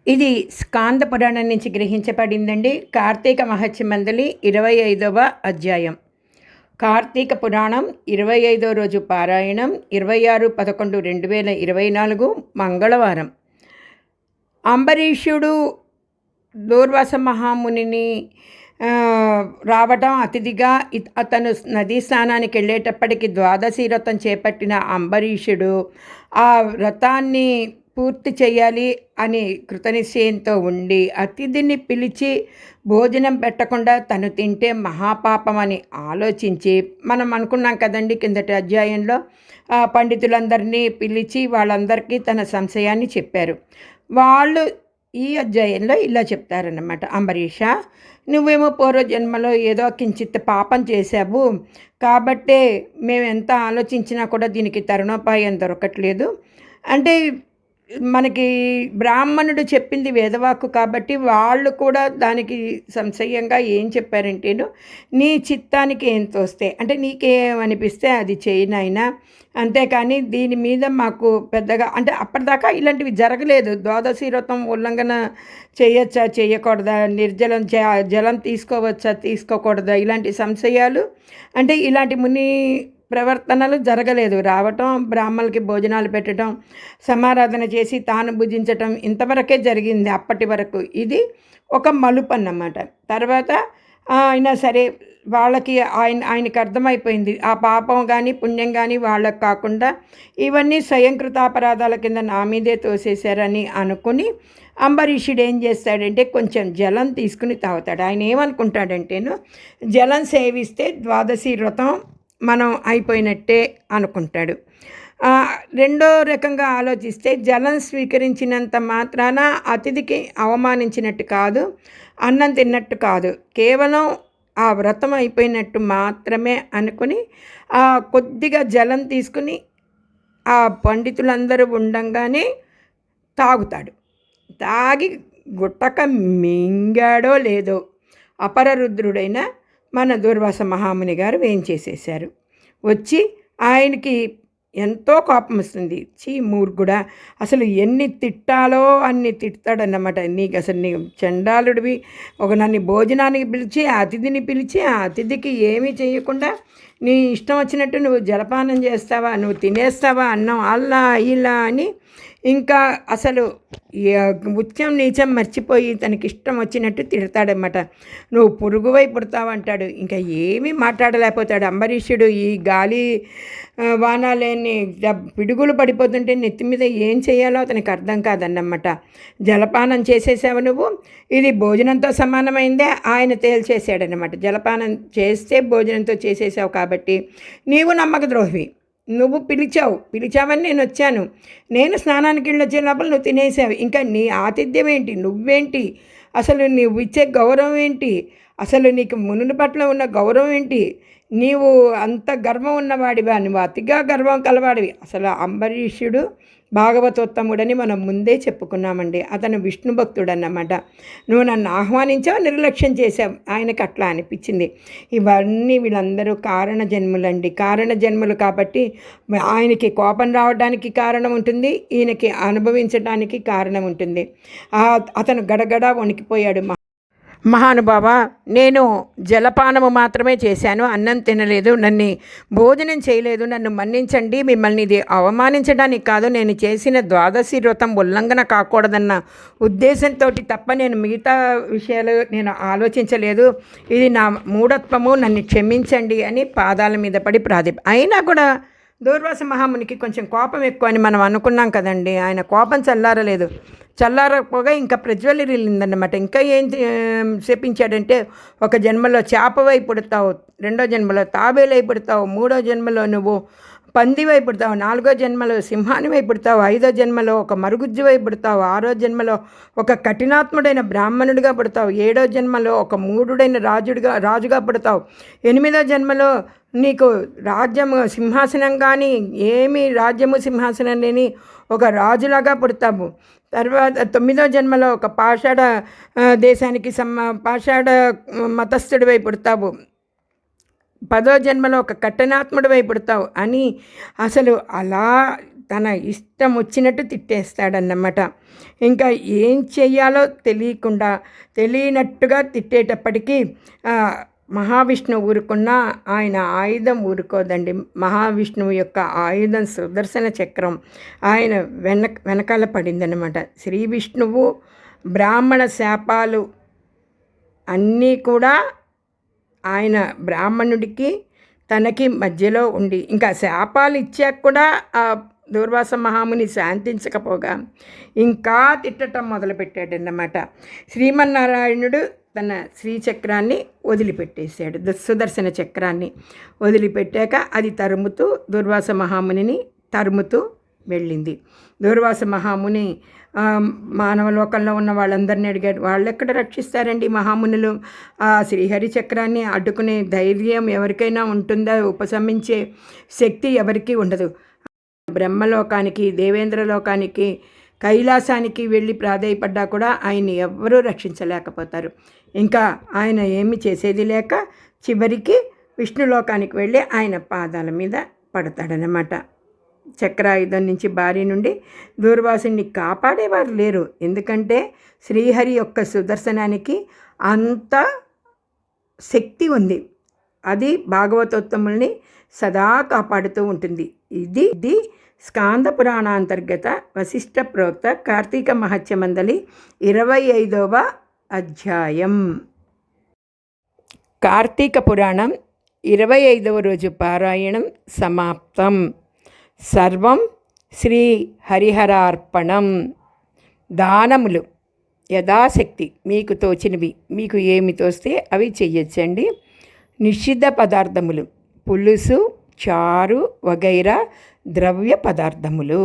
ఇది స్కాంద పురాణం నుంచి గ్రహించబడిందండి. కార్తీక మహత్యమందలి 25వ అధ్యాయం. కార్తీక పురాణం 25వ రోజు పారాయణం 26/11/2024 మంగళవారం. అంబరీషుడు దూర్వాస మహామునిని రావటం అతిథిగా అతను నదీ స్నానానికి వెళ్ళేటప్పటికి ద్వాదశి వ్రతం చేపట్టిన అంబరీషుడు ఆ వ్రతాన్ని పూర్తి చేయాలి అని కృతనిశ్చయంతో ఉండి అతిథిని పిలిచి భోజనం పెట్టకుండా తను తింటే మహాపాపం అని ఆలోచించి, మనం అనుకున్నాం కదండి కిందటి అధ్యాయంలో, పండితులందరినీ పిలిచి వాళ్ళందరికీ తన సంశయాన్ని చెప్పారు. వాళ్ళు ఈ అధ్యాయంలో ఇలా చెప్తారన్నమాట. అంబరీష, నువ్వేమో పూర్వజన్మలో ఏదో కించిత్ పాపం చేశావు, కాబట్టే మేము ఎంత ఆలోచించినా కూడా దీనికి తరుణోపాయం దొరకట్లేదు. అంటే మనకి బ్రాహ్మణుడు చెప్పింది వేదవాక్కు కాబట్టి వాళ్ళు కూడా దానికి సంశయంగా ఏం చెప్పారంటేను, నీ చిత్తానికి ఏం తోస్తే అంటే నీకేమనిపిస్తే అది చేయి నాయనా, అంతేకాని దీని మీద మాకు పెద్దగా అంటే అప్పటిదాకా ఇలాంటివి జరగలేదు. ద్వాదశి వ్రతం ఉల్లంఘన చేయొచ్చా చేయకూడదా, నిర్జలం జలం తీసుకోవచ్చా తీసుకోకూడదా, ఇలాంటి సంశయాలు అంటే ఇలాంటి ముని ప్రవర్తనలు జరగలేదు. రావటం, బ్రాహ్మణులకి భోజనాలు పెట్టడం, సమారాధన చేసి తాను భుజించటం, ఇంతవరకే జరిగింది అప్పటి వరకు. ఇది ఒక మలుపు అన్నమాట. తర్వాత అయినా సరే వాళ్ళకి ఆయనకి అర్థమైపోయింది ఆ పాపం కానీ పుణ్యం కానీ వాళ్ళకి కాకుండా ఇవన్నీ స్వయంకృతాపరాధాల కింద నా మీదే తోసేశారని అనుకుని అంబరీషుడు ఏం చేస్తాడంటే కొంచెం జలం తీసుకుని తాగుతాడు. ఆయన ఏమనుకుంటాడంటేను, జలం సేవిస్తే ద్వాదశి వ్రతం మనం అయిపోయినట్టే అనుకుంటాడు. రెండో రకంగా ఆలోచిస్తే జలం స్వీకరించినంత మాత్రాన అతిథికి అవమానించినట్టు కాదు, అన్నం తిన్నట్టు కాదు, కేవలం ఆ వ్రతం అయిపోయినట్టు మాత్రమే అనుకుని కొద్దిగా జలం తీసుకుని ఆ పండితులందరూ ఉండంగానే తాగుతాడు. తాగి గుట్టక మింగాడో లేదో అపరరుద్రుడైన మన దూర్వాస మహాముని గారు వేయించేసేశారు. వచ్చి ఆయనకి ఎంతో కోపం వస్తుంది. మూర్ఖుడా, అసలు ఎన్ని తిట్టాలో అన్ని తిడతాడన్నమాట. నీకు అసలు నీ చండాలుడివి, నన్ను భోజనానికి పిలిచి ఆ అతిథిని పిలిచి ఆ అతిథికి ఏమీ చేయకుండా నీ ఇష్టం వచ్చినట్టు నువ్వు జలపానం చేస్తావా, నువ్వు తినేస్తావా అన్నం అలా ఇలా అని ఇంకా అసలు ఉచ్చం నీచం మర్చిపోయి తనకి ఇష్టం వచ్చినట్టు తిడతాడనమాట. నువ్వు పురుగువై పుడతావంటాడు. ఇంకా ఏమీ మాట్లాడలేకపోతాడు అంబరీషుడు. ఈ గాలి వానాలేని పిడుగులు పడిపోతుంటే నెత్తి మీద ఏం చేయాలో అతనికి అర్థం కాదన్నమాట. జలపానం చేసేసావు నువ్వు, ఇది భోజనంతో సమానమైందే ఆయన తేల్చేసాడనమాట. జలపానం చేస్తే భోజనంతో చేసేసావు కాబట్టి నీవు నమ్మక ద్రోహివి. నువ్వు పిలిచావని నేను వచ్చాను. నేను స్నానానికి వెళ్ళొచ్చే లోపల నువ్వు తినేసావు. ఇంకా నీ ఆతిథ్యం ఏంటి, నువ్వేంటి, అసలు నువ్వు ఇచ్చే గౌరవం ఏంటి, అసలు నీకు మునుల పట్ల ఉన్న గౌరవం ఏంటి, నీవు అంత గర్వం ఉన్నవాడివా, నువ్వు అతిగా గర్వం కలవాడివి. అసలు అంబరీషుడు భాగవతోత్తముడని మనం ముందే చెప్పుకున్నామండి. అతను విష్ణు భక్తుడు అన్నమాట. నువ్వు నన్ను ఆహ్వానించావు, నిర్లక్ష్యం చేశావు, ఆయనకు అట్లా అనిపించింది. ఇవన్నీ వీళ్ళందరూ కారణ జన్ములండి. కారణ జన్ములు కాబట్టి ఆయనకి కోపం రావడానికి కారణం ఉంటుంది, ఈయనకి అనుభవించడానికి కారణం ఉంటుంది. అతను గడగడ వణికిపోయాడు. మహానుభావ, నేను జలపానము మాత్రమే చేశాను, అన్నం తినలేదు, నన్ను భోజనం చేయలేదు, నన్ను మన్నించండి. మిమ్మల్ని ఇది అవమానించడానికి కాదు, నేను చేసిన ద్వాదశి వ్రతం ఉల్లంఘన కాకూడదన్న ఉద్దేశంతో తప్ప నేను మిగతా విషయాలు నేను ఆలోచించలేదు. ఇది నా మూఢత్వము, నన్ను క్షమించండి అని పాదాల మీద పడి అయినా కూడా దూర్వాస మహామునికి కొంచెం కోపం ఎక్కువ అని మనం అనుకున్నాం కదండి. ఆయన కోపం చల్లారపోగా ఇంకా ప్రజ్వలిల్లిందన్నమాట. ఇంకా ఏం శపించాడంటే, ఒక జన్మలో చేపవై పుడతావు, రెండో జన్మలో తాబేలై పుడతావు, మూడో జన్మలో నువ్వు పందివై పుడతావు, నాలుగో జన్మలో సింహానివై పుడతావు, ఐదో జన్మలో ఒక మరుగుజ్జువై పుడతావు, ఆరో జన్మలో ఒక కఠినాత్ముడైన బ్రాహ్మణుడిగా పుడతావు, ఏడో జన్మలో ఒక మూఢుడైన రాజుగా పుడతావు, ఎనిమిదో జన్మలో నీకు రాజ్యము సింహాసనం కానీ ఏమీ రాజ్యము సింహాసనం లేని ఒక రాజులాగా పుడతావు. తర్వాత 9వ జన్మలో ఒక పాషాఢ దేశానికి పాషాఢ మతస్థుడివై పుడతావు. 10వ జన్మలో ఒక కఠినాత్ముడివై పుడతావు అని అసలు అలా తన ఇష్టం వచ్చినట్టు తిట్టేస్తాడన్నమాట. ఇంకా ఏం చెయ్యాలో తెలియనట్టుగా తిట్టేటప్పటికీ మహావిష్ణువు ఊరుకున్నా ఆయన ఆయుధం ఊరుకోదండి. మహావిష్ణువు యొక్క ఆయుధం సుదర్శన చక్రం ఆయన వెనకాల పడిందన్నమాట. శ్రీ విష్ణువు బ్రాహ్మణ శాపాలు అన్నీ కూడా ఆయన బ్రాహ్మణుడికి తనకి మధ్యలో ఉండి ఇంకా శాపాలు ఇచ్చాక కూడా ఆ దూర్వాస మహాముని శాంతించకపోగా ఇంకా తిట్టడం మొదలుపెట్టాడన్నమాట. శ్రీమన్నారాయణుడు తన శ్రీచక్రాన్ని వదిలిపెట్టేశాడు. సుదర్శన చక్రాన్ని వదిలిపెట్టాక అది దూర్వాస మహామునిని తరుముతూ వెళ్ళింది. దూర్వాస మహాముని మానవ లోకంలో ఉన్న వాళ్ళందరినీ అడిగాడు. వాళ్ళు ఎక్కడ రక్షిస్తారండి మహామునులు? ఆ శ్రీహరి చక్రాన్ని అడ్డుకునే ధైర్యం ఎవరికైనా ఉంటుందా? ఉపశమించే శక్తి ఎవరికీ ఉండదు. బ్రహ్మలోకానికి, దేవేంద్రలోకానికి, కైలాసానికి వెళ్ళి ప్రాధేయపడ్డా కూడా ఆయన్ని ఎవ్వరూ రక్షించలేకపోతారు. ఇంకా ఆయన ఏమి చేసేది లేక చివరికి విష్ణులోకానికి వెళ్ళి ఆయన పాదాల మీద పడతాడనమాట. చక్రాయుధం నుంచి బారి నుండి దూర్వాసుని కాపాడేవారు లేరు. ఎందుకంటే శ్రీహరి యొక్క సుదర్శనానికి అంత శక్తి ఉంది. అది భాగవతోత్తముల్ని సదా కాపాడుతూ ఉంటుంది. ఇది స్కాంద పురాణాంతర్గత వశిష్ఠ ప్రోక్త కార్తీక మహత్యమందలి 25వ అధ్యాయం. కార్తీక పురాణం 25వ రోజు పారాయణం సమాప్తం. సర్వం శ్రీ హరిహరార్పణం. దానములు యథాశక్తి మీకు తోచినవి, మీకు ఏమి తోస్తే అవి చెయ్యొచ్చండి. నిషిద్ధ పదార్థములు పులుసు, చారు వగైరా ద్రవ్య పదార్థములు.